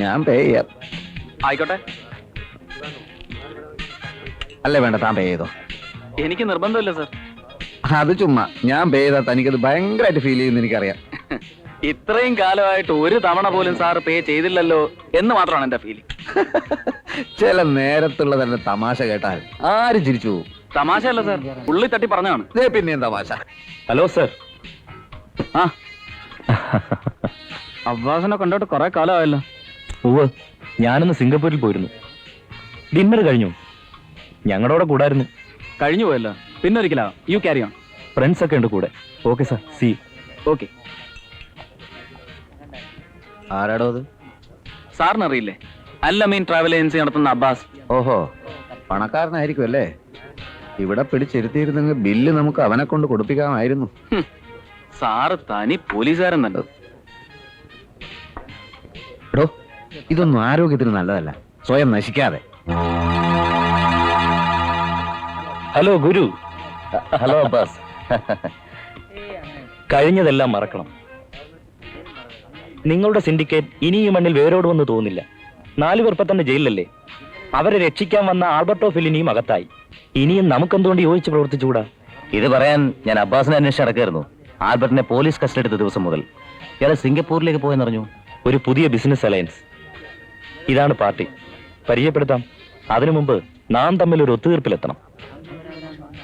ഞാൻ പേ ചെയ്യാം. ആയിക്കോട്ടെ. അല്ലേ വേണ്ട, താൻ പേ ചെയ്തോ. എനിക്ക് നിർബന്ധമില്ല സർ. അത് ചുമ്മാ. ഞാൻ പേ ചെയ്താൽ തനിക്കത് ഭയങ്കരമായിട്ട് ഫീൽ ചെയ്യുന്ന എനിക്കറിയാം. ഇത്രയും കാലമായിട്ട് ഒരു തവണ പോലും സാർ പേ ചെയ്തില്ലല്ലോ എന്ന് മാത്രമാണ് എന്റെ ഫീലിംഗ്. ചില നേരത്തുള്ള തന്നെ തമാശ കേട്ടാൽ ആരും ചിരിച്ചു പോകും. തമാശ അല്ല സാർ, ഉള്ളി തട്ടി പറഞ്ഞതാണ്. പിന്നെയും തമാശ. Hello sir. ആ അബ്ബാസിനെ കണ്ടോട്ട് കുറെ കാലമായല്ലോ. ഉവ്വ്, ഞാനൊന്ന് സിംഗപ്പൂരിൽ പോയിരുന്നു. ഡിന്നർ കഴിഞ്ഞു. ഞങ്ങളുടെ കൂടായിരുന്നു. കഴിഞ്ഞു പോയല്ലോ, പിന്നെ ഒരിക്കലാ. You carry on. ഫ്രണ്ട്സ് ഒക്കെ ഉണ്ട് കൂടെ. Okay sir, see. ഓക്കെ. ആരാടോ അത്? സാറിന് അറിയില്ലേ, അല്ലമീൻ ട്രാവൽ ഏജൻസി നടത്തുന്ന അബ്ബാസ്. ഓഹോ, പണക്കാരനായിരിക്കും അല്ലേ? ഇവിടെ പിടിച്ചിരുത്തിയിരുന്നെങ്കിൽ ബില്ല് നമുക്ക് അവനെ കൊണ്ട് കൊടുപ്പിക്കാമായിരുന്നു. സാറ് തനി പോലീസുകാരൻ തന്നെ. എടോ, ഇതൊന്നും ആരോഗ്യത്തിന് നല്ലതല്ല. സ്വയം നശിക്കാതെ. ഹലോ ഗുരു. ഹലോ അബ്ബാസ്. കഴിഞ്ഞതെല്ലാം മറക്കണം. നിങ്ങളുടെ സിൻഡിക്കേറ്റ് ഇനി ഈ മണ്ണിൽ വേരോടുമെന്ന് തോന്നില്ല. 4 പേർ തന്നെ ജയിലിലല്ലേ? അവരെ രക്ഷിക്കാൻ വന്ന ആൽബർട്ടോ ഫെല്ലിനിയും അകത്തായി. ഇനിയും നമുക്കെന്തുകൊണ്ട് യോജിച്ച് പ്രവർത്തിച്ചുകൂടാ? ഇത് പറയാൻ ഞാൻ അബ്ബാസിനെ അന്വേഷിച്ച് നടക്കായിരുന്നു. ആൽബർട്ടിനെ പോലീസ് കസ്റ്റഡി എടുത്ത ദിവസം മുതൽ ഇയാൾ സിംഗപ്പൂരിലേക്ക് പോയെന്നറിഞ്ഞു. ഒരു പുതിയ ബിസിനസ് അലയൻസ്. ഇതാണ് പാർട്ടി. പരിചയപ്പെടുത്താം. അതിനു മുമ്പ് നാം തമ്മിൽ ഒരു ഒത്തുതീർപ്പിലെത്തണം.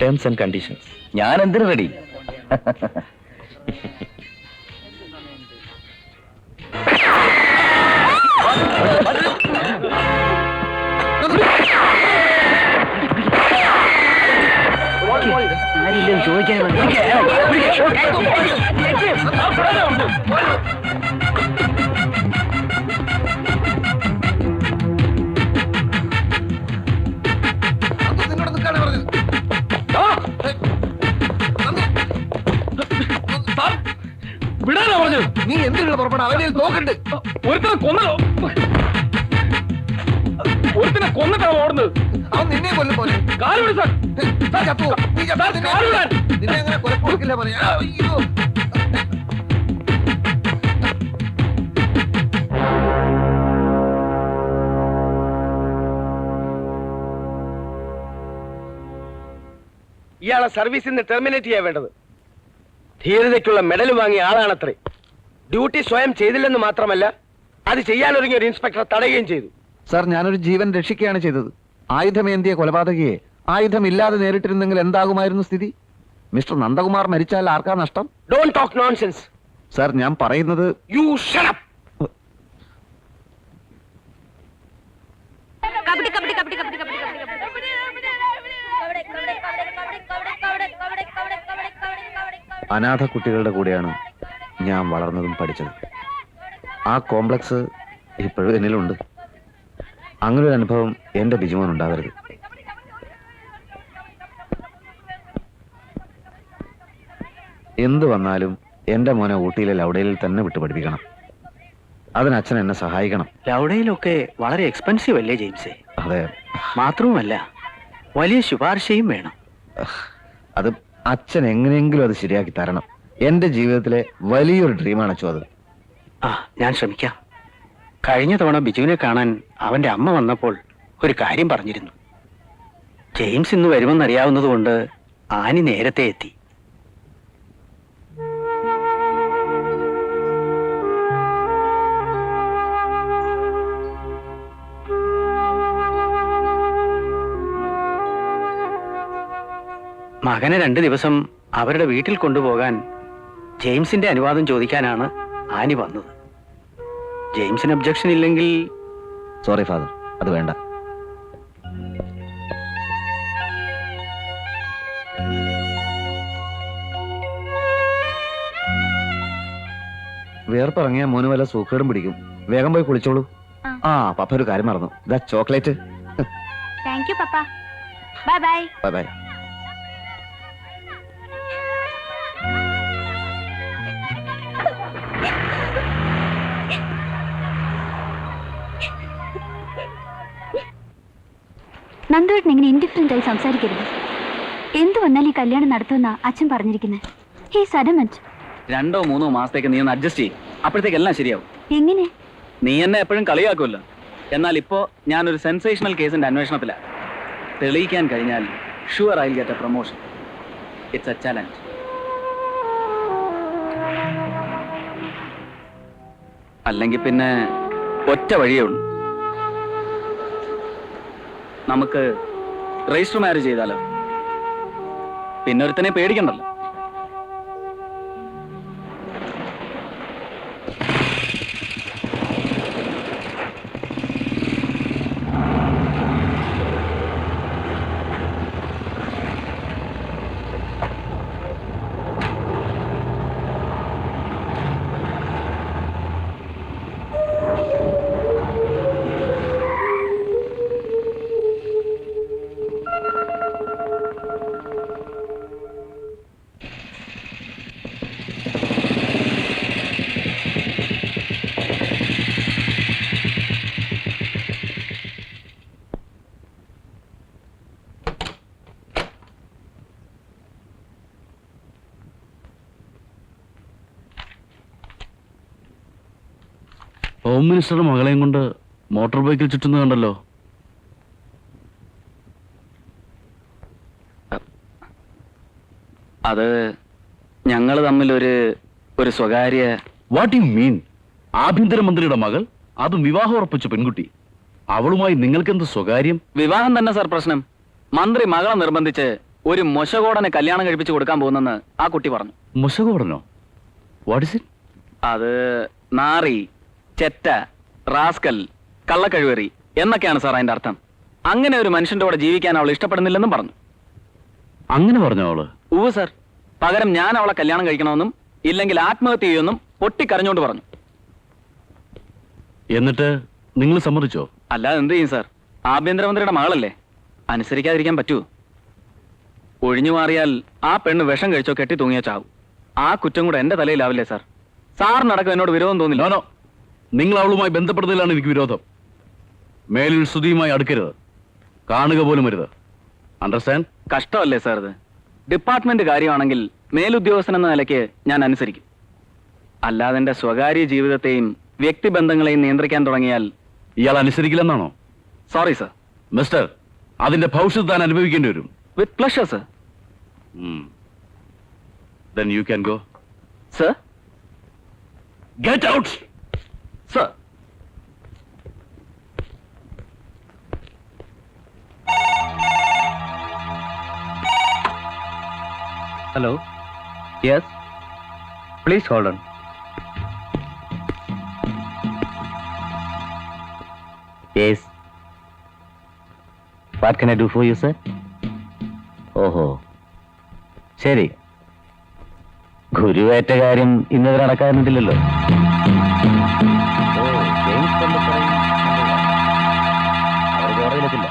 Terms and conditions. ഞാൻ എന്തിനു റെഡി. വിടാനാ പറഞ്ഞത്? നീ എന്തിനുള്ള പുറപ്പെടാ? അവനെ നോക്കണ്ട്. ഒരുത്തനെ കൊന്നോ? ഒരുത്തനെ കൊന്നിട്ടാണ് ഓടുന്നത്. അവൻ നിന്നെ കൊല്ലും പോലെ. കാലുവിട് സാർ. നിന്നെ അങ്ങനെ കൊലപ്പെടുക്കില്ല പറയാ. അയ്യോ, ഇയാളെ സർവീസിൽ നിന്ന് ടെർമിനേറ്റ് ചെയ്യാൻ വേണ്ടത്. ധീരതയ്ക്കുള്ള മെഡൽ വാങ്ങിയ ആളാണത്രേ. ഡ്യൂട്ടി സ്വയം ചെയ്തില്ലെന്ന് മാത്രമല്ല, അത് ചെയ്യാനൊരുങ്ങിയ ഒരു ഇൻസ്പെക്ടറെ തടയുകയും ചെയ്തു. സാർ, ഞാനൊരു ജീവൻ രക്ഷിക്കുകയാണ് ചെയ്തത്. ആയുധമേന്തിയ കൊലപാതകയെ ആയുധമില്ലാതെ നേരിട്ടിരുന്നെങ്കിൽ എന്താകുമായിരുന്നു സ്ഥിതി? മിസ്റ്റർ നന്ദകുമാർ മരിച്ചാൽ ആർക്കാ നഷ്ടം? Don't talk nonsense. സാർ, ഞാൻ പറയുന്നത്. You shut up. അനാഥ കുട്ടികളുടെ കൂടെയാണ് ഞാൻ വളർന്നതും പഠിച്ചത്. ആ കോംപ്ലക്സ് ഇപ്പോഴും എന്നിലുണ്ട്. അങ്ങനൊരു അനുഭവം എന്റെ ബിജുമോൻ ഉണ്ടാവരുത്. എന്തു വന്നാലും എന്റെ മോനെ ഊട്ടിയിലെ ലൗഡയിൽ തന്നെ വിട്ടു പഠിപ്പിക്കണം. അതിന് അച്ഛൻ എന്നെ സഹായിക്കണം. ലൗഡയിലൊക്കെ വളരെ എക്സ്പെൻസീവ് അല്ലേ ജെയിംസേ? അതെ. മാത്രവുമല്ല, വലിയ ശുപാർശയും വേണം. അത് അച്ഛൻ എങ്ങനെയെങ്കിലും അത് ശരിയാക്കി തരണം. എന്റെ ജീവിതത്തിലെ വലിയൊരു ഡ്രീമാണ് അച്ഛൻ അത്. ഞാൻ ശ്രമിക്കാം. കഴിഞ്ഞ തവണ ബിജുവിനെ കാണാൻ അവന്റെ അമ്മ വന്നപ്പോൾ ഒരു കാര്യം പറഞ്ഞിരുന്നു. ജെയിംസ് ഇന്ന് വരുമെന്നറിയാവുന്നതുകൊണ്ട് ആനി നേരത്തെ എത്തി. മകനെ 2 ദിവസം അവരുടെ വീട്ടിൽ കൊണ്ടുപോകാൻ ജെയിംസിന്റെ അനുവാദം ചോദിക്കാനാണ് ആനി വന്നത്. ജെയിംസിന് ഒബ്ജക്ഷൻ ഇല്ലെങ്കിൽ. സോറി ഫാദർ, അത് വേണ്ട. വേർപ്പിറങ്ങിയ മോന് വല്ല സൂക്കേടും പിടിക്കും. വേഗം പോയി കുളിച്ചോളൂ. പപ്പ ഒരു കാര്യം മറന്നു. ഇതാ chocolate. Thank you papa. Bye bye. Bye bye. നന്ദുവേട്ടൻ ഇങ്ങനെ ഇൻഡിഫറന്റ് ആയി സംസാരിക്കരുത്. എന്തു വന്നാൽ ഈ കല്യാണം നടത്തുമെന്നാ അച്ഛൻ പറഞ്ഞിരിക്കുന്നത്. He's adamant. 2 or 3 മാസത്തേക്ക് നീ ഒന്ന് അഡ്ജസ്റ്റ് ചെയ്യും, അപ്പോഴത്തേക്ക് എല്ലാം ശരിയാവും. എങ്ങനെ? നീ എന്നെ എപ്പോഴും കളിയാക്കുമല്ലോ. എന്നാൽ ഇപ്പോ ഞാനൊരു സെൻസേഷണൽ കേസിന്റെ അന്വേഷണത്തിലാണ്. തെളിയിക്കാൻ കഴിഞ്ഞാൽ sure I will get A promotion. It's A challenge. അല്ലെങ്കിൽ പിന്നെ ഒറ്റ വഴിയേ ഉള്ളൂ. നമുക്ക് രജിസ്റ്റർ മാരേജ് ചെയ്താലോ? പിന്നെ ഒരുത്തനെ പേടിക്കണ്ടല്ലോ. ഹോം മിനിസ്റ്ററുടെ മകളെയും കൊണ്ട് മോട്ടോർ ബൈക്കിൽ ചുറ്റുന്നത് കണ്ടല്ലോ. അത് ഞങ്ങൾ തമ്മിൽ ഒരു സ്വകാര്യ. What you mean? ആഭ്യന്തരമന്ത്രിയുടെ മകൾ, അതും വിവാഹം ഉറപ്പിച്ച പെൺകുട്ടി, അവളുമായി നിങ്ങൾക്കെന്ത് സ്വകാര്യം? വിവാഹം തന്നെ സാർ പ്രശ്നം. മന്ത്രി മകളെ നിർബന്ധിച്ച് ഒരു മൊശകോടനെ കല്യാണം കഴിപ്പിച്ച് കൊടുക്കാൻ പോകുന്നെന്ന് ആ കുട്ടി പറഞ്ഞു. മുശകോടനോ? What is it? അത് നാറി, ചെറ്റ, റാസ്കൽ, കള്ളക്കഴുവറി എന്നൊക്കെയാണ് സാർ അതിന്റെ അർത്ഥം. അങ്ങനെ ഒരു മനുഷ്യന്റെ കൂടെ ജീവിക്കാൻ അവൾ ഇഷ്ടപ്പെടുന്നില്ലെന്നും പറഞ്ഞു. അങ്ങനെ പറഞ്ഞോ അവള്? ഉവ്വ് സാർ. പകരം ഞാൻ അവളെ കല്യാണം കഴിക്കണമെന്നും ഇല്ലെങ്കിൽ ആത്മഹത്യ ചെയ്യുമെന്നും പൊട്ടിക്കരഞ്ഞോണ്ട് പറഞ്ഞു. എന്നിട്ട് നിങ്ങൾ സമ്മതിച്ചോ? അല്ലാതെ എന്ത് ചെയ്യും സാർ? ആഭ്യന്തരമന്ത്രിയുടെ മകളല്ലേ, അനുസരിക്കാതിരിക്കാൻ പറ്റൂ? ഒഴിഞ്ഞു മാറിയാൽ ആ പെണ്ണ് വിഷം കഴിച്ചോ കെട്ടി തൂങ്ങിയോ ചാവും. ആ കുറ്റം കൂടെ എന്റെ തലയിലാവില്ലേ സാർ? സാറിനടക്കം എന്നോട് വിരോധം തോന്നില്ല. നോ, നിങ്ങൾ അവളുമായി ബന്ധപ്പെടുന്നതിലാണ് എനിക്ക് വിരോധം. മേലിൽ ശ്രുതിയുമായി അടുക്കരുത്, കാണുക പോലും അരുത്. അണ്ടർസ്റ്റാൻഡ്? കഷ്ടമല്ലേ സാർ ഇത്? ഡിപ്പാർട്ട്മെന്റ് കാര്യമാണെങ്കിൽ മേലുദ്യോഗസ്ഥൻ എന്ന നിലയ്ക്ക് ഞാൻ അനുസരിക്കും. അല്ലാതെ എന്റെ സ്വകാര്യ ജീവിതത്തെയും വ്യക്തിബന്ധങ്ങളെയും നിയന്ത്രിക്കാൻ തുടങ്ങിയാൽ. ഇയാൾ അനുസരിക്കില്ലെന്നാണോ? Sorry sir. മിസ്റ്റർ, അതിന്റെ ഭവിഷ്യത്ത് താൻ അനുഭവിക്കേണ്ടി വരും. With pleasure sir. Then you can go. Sir. Get out! Sir. Hello. Yes, please hold on. Yes, what can I do for you sir? ഓഹോ, ശരി. ഗുരുവേറ്റ കാര്യം ഇന്നവരെ നടക്കാറുന്നില്ലല്ലോ. അവർ കോടതിയിലെത്തില്ല.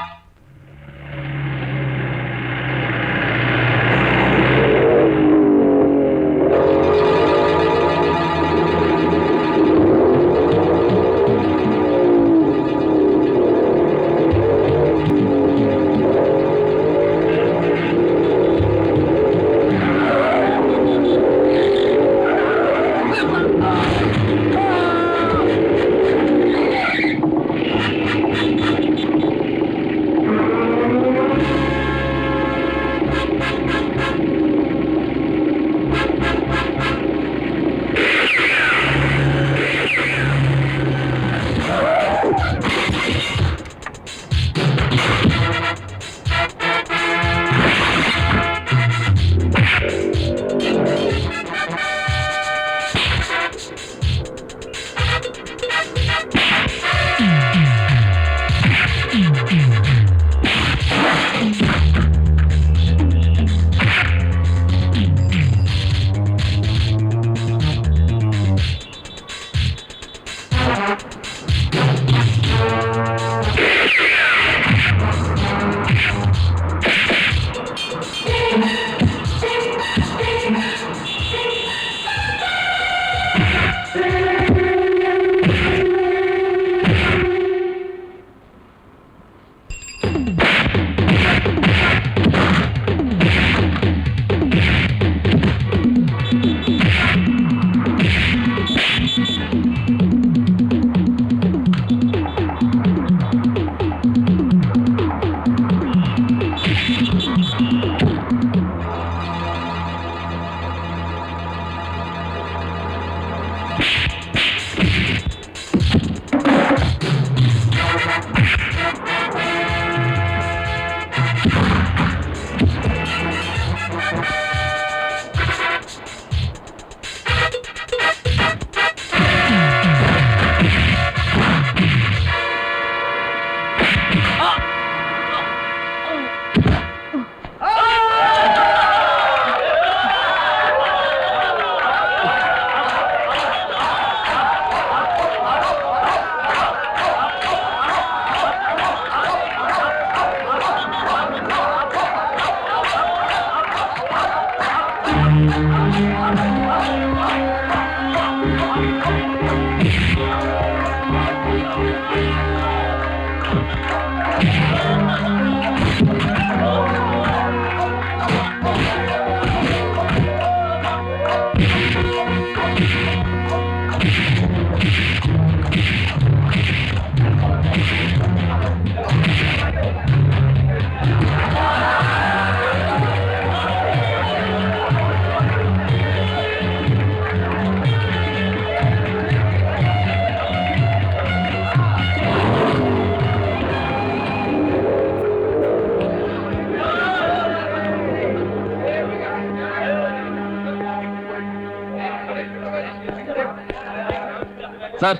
സാർ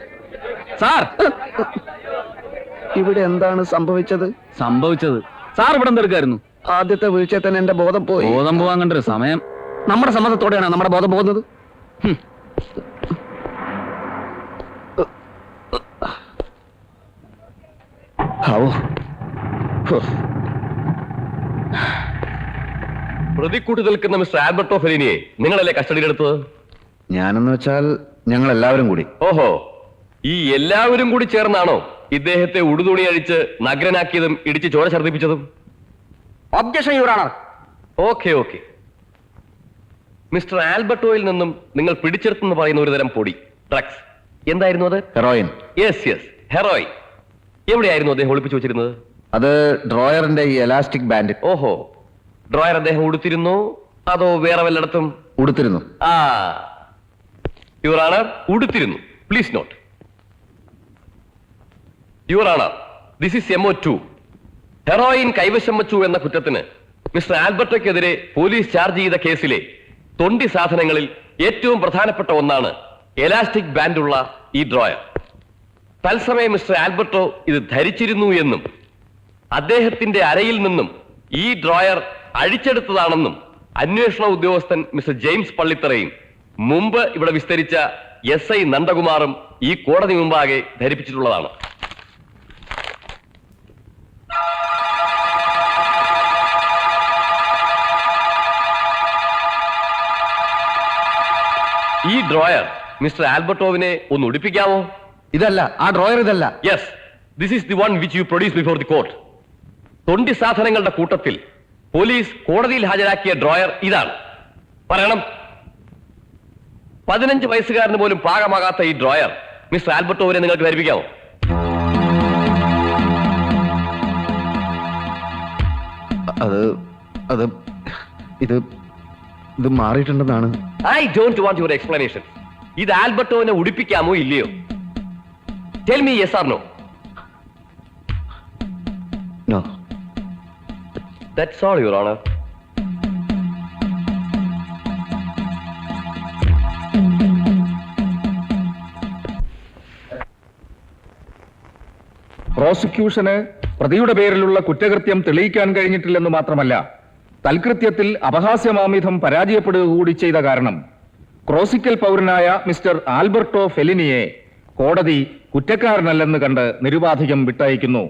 സാർ ഇവിടെ എന്താണ് സംഭവിച്ചത്? സംഭവിച്ചത് സാർ ഇവിടെ എന്തെടുക്കായിരുന്നു? ആദ്യത്തെ വീഴ്ചയിൽ തന്നെ എന്റെ ബോധം പോയി. ബോധം പോവാൻ കണ്ടൊരു സമയം. നമ്മുടെ സമ്മതത്തോടെയാണ് നമ്മുടെ ബോധം പോകുന്നത്. പ്രതിക്കൂട്ടി നിൽക്കുന്ന മിസ്റ്റർ ആൽബർട്ടോ ഫെലിനിയെ നിങ്ങളല്ലേ കസ്റ്റഡിയിലെടുത്തത്? ഞാനെന്ന് വെച്ചാൽ ഞങ്ങൾ എല്ലാവരും കൂടി. ഓഹോ, ഈ എല്ലാവരും കൂടി ചേർന്നാണോ ഇദ്ദേഹത്തെ ഉടുതുണി അഴിച്ച് നഗ്നനാക്കിയതും ഇടിച്ച് ചോര ഛർദ്ദിപ്പിച്ചതും? Objection your honour. Okay okay. Mister ആൽബർട്ടോയിൽ നിന്നും നിങ്ങൾ പിടിച്ചെടുത്തെന്ന് പറയുന്ന ഒരു തരം പൊടി, ഡ്രഗ്സ്, എന്തായിരുന്നു അത്? ഹെറോയിൻ. Yes yes, heroin. എവിടെയായിരുന്നു അദ്ദേഹം ഒളിപ്പിച്ചു വെച്ചിരുന്നത്? അത് ഡ്രോയറിന്റെ ഈ എലാസ്റ്റിക് ബാൻഡ്. ഓഹോ, ഡ്രോയർ അദ്ദേഹം ഉടുത്തിരുന്നു അതോ വേറെ വല്ലയിടത്തും? ഉടുത്തിരുന്നു. ആ, യുവർ ഓണർ, ഉടുത്തിരുന്നു. Please note. Your honour, this is MO2. Heroin കൈവശം വച്ചു എന്ന കുറ്റത്തിന് മിസ്റ്റർ ആൽബർട്ടോയ്ക്കെതിരെ പോലീസ് ചാർജ് ചെയ്ത കേസിലെ തൊണ്ടി സാധനങ്ങളിൽ ഏറ്റവും പ്രധാനപ്പെട്ട ഒന്നാണ് എലാസ്റ്റിക് ബാൻഡുള്ള ഈ ഡ്രോയർ. തത്സമയം മിസ്റ്റർ ആൽബർട്ടോ ഇത് ധരിച്ചിരുന്നു എന്നും അദ്ദേഹത്തിന്റെ അരയിൽ നിന്നും ഈ ഡ്രോയർ അഴിച്ചെടുത്തതാണെന്നും അന്വേഷണ ഉദ്യോഗസ്ഥൻ മിസ്റ്റർ ജെയിംസ് പള്ളിത്തറയും മുമ്പ് ഇവിടെ വിസ്തരിച്ച SI നന്ദകുമാറും ഈ കോടതി മുമ്പാകെ ധരിപ്പിച്ചിട്ടുള്ളതാണ്. ഈ ഡ്രോയർ മിസ്റ്റർ ആൽബർട്ടോവിനെ ഒന്ന് ഉടുപ്പിക്കാമോ? ഇതല്ല, ആ ഡ്രോയർ ഇതല്ല. Yes, this is the one which you produce before the court. തൊണ്ടി സാധനങ്ങളുടെ കൂട്ടത്തിൽ പോലീസ് കോടതിയിൽ ഹാജരാക്കിയ ഡ്രോയർ ഇതാണ്. പറയണം. 15 വയസ്സുകാരന് പോലും പാകമാകാത്ത ഈ ഡ്രോയർ മിസ്റ്റർ ആൽബർട്ടോവിനെ നിങ്ങൾക്ക് ധരിപ്പിക്കാമോ? ഇത് മാറിയിട്ടുണ്ടെന്നാണ്. I don't want your explanation. ഇത് ആൽബർട്ടോവിനെ ഉടുപ്പിക്കാമോ ഇല്ലയോ? Tell me yes or no. No. That's all your honour. പ്രോസിക്യൂഷന് പ്രതിയുടെ പേരിലുള്ള കുറ്റകൃത്യം തെളിയിക്കാൻ കഴിഞ്ഞിട്ടില്ലെന്ന് മാത്രമല്ല, തൽകൃത്യത്തിൽ അപഹാസ്യമാമിധം പരാജയപ്പെടുക കൂടി ചെയ്ത കാരണം ക്രോസിക്കൽ പൗരനായ മിസ്റ്റർ ആൽബർട്ടോ ഫെലിനിയെ കോടതി കുറ്റക്കാരനല്ലെന്ന് കണ്ട് നിരുപാധികം വിട്ടയക്കുന്നു.